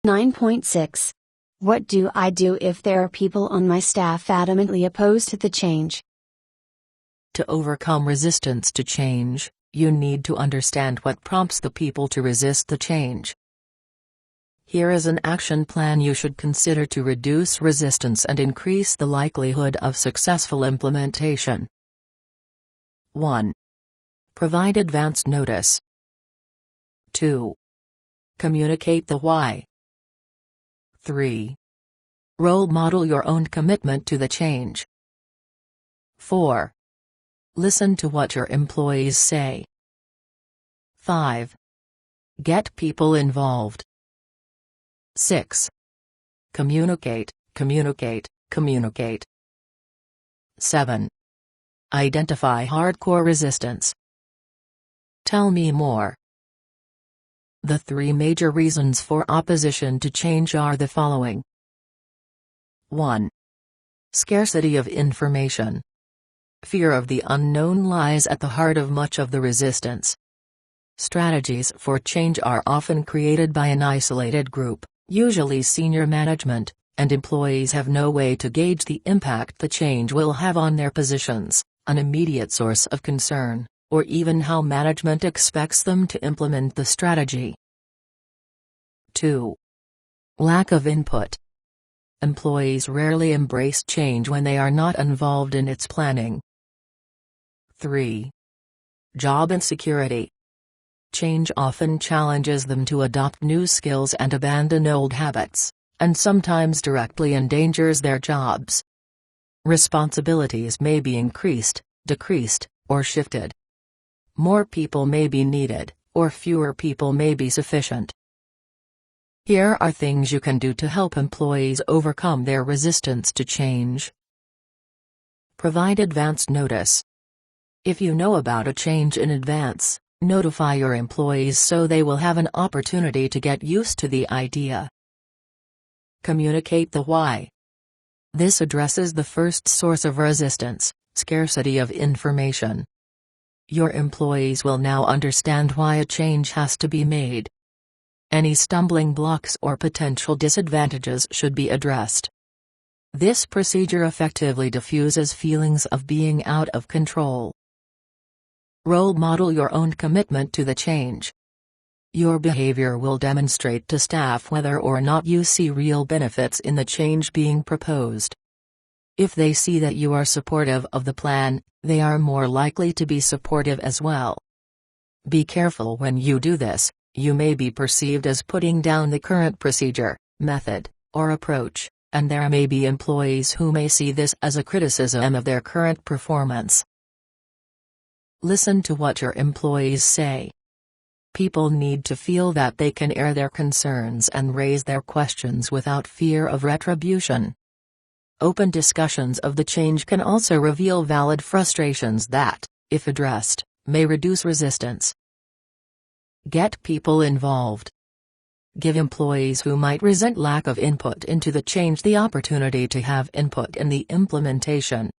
9.6. What do I do if there are people on my staff adamantly opposed to the change? To overcome resistance to change, you need to understand what prompts the people to resist the change. Here is an action plan you should consider to reduce resistance and increase the likelihood of successful implementation. 1. Provide advance notice. 2. Communicate the why. 3. Role model your own commitment to the change. 4. Listen to what your employees say. 5. Get people involved. 6. Communicate, communicate, communicate. 7. Identify hardcore resistance. Tell me more. The 3 major reasons for opposition to change are the following. 1. Scarcity of information. Fear of the unknown lies at the heart of much of the resistance. Strategies for change are often created by an isolated group, usually senior management, and employees have no way to gauge the impact the change will have on their positions, an immediate source of concern, or even how management expects them to implement the strategy. 2. Lack of input. Employees rarely embrace change when they are not involved in its planning. 3. Job insecurity. Change often challenges them to adopt new skills and abandon old habits, and sometimes directly endangers their jobs. Responsibilities may be increased, decreased, or shifted. More people may be needed, or fewer people may be sufficient. Here are things you can do to help employees overcome their resistance to change. Provide advance notice. If you know about a change in advance, notify your employees so they will have an opportunity to get used to the idea. Communicate the why. This addresses the first source of resistance, scarcity of information. Your employees will now understand why a change has to be made. Any stumbling blocks or potential disadvantages should be addressed. This procedure effectively diffuses feelings of being out of control. Role model your own commitment to the change. Your behavior will demonstrate to staff whether or not you see real benefits in the change being proposed. If they see that you are supportive of the plan, they are more likely to be supportive as well. Be careful when you do this, you may be perceived as putting down the current procedure, method, or approach, and there may be employees who may see this as a criticism of their current performance. Listen to what your employees say. People need to feel that they can air their concerns and raise their questions without fear of retribution. Open discussions of the change can also reveal valid frustrations that, if addressed, may reduce resistance. Get people involved. Give employees who might resent lack of input into the change the opportunity to have input in the implementation.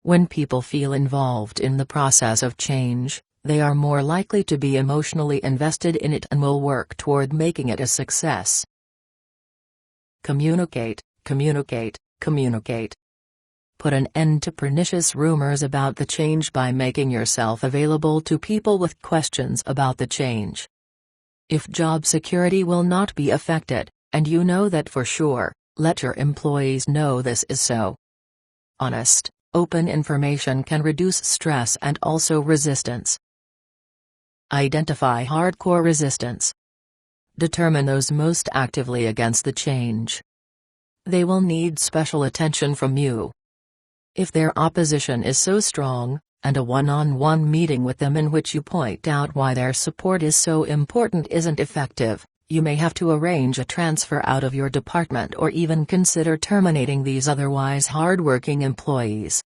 When people feel involved in the process of change, they are more likely to be emotionally invested in it and will work toward making it a success. Communicate, communicate, communicate. Put an end to pernicious rumors about the change by making yourself available to people with questions about the change. If job security will not be affected, and you know that for sure, let your employees know this is so. Honest, open information can reduce stress and also resistance. Identify hardcore resistance. Determine those most actively against the change. They will need special attention from you. If their opposition is so strong, and a one-on-one meeting with them in which you point out why their support is so important isn't effective, you may have to arrange a transfer out of your department or even consider terminating these otherwise hard-working employees.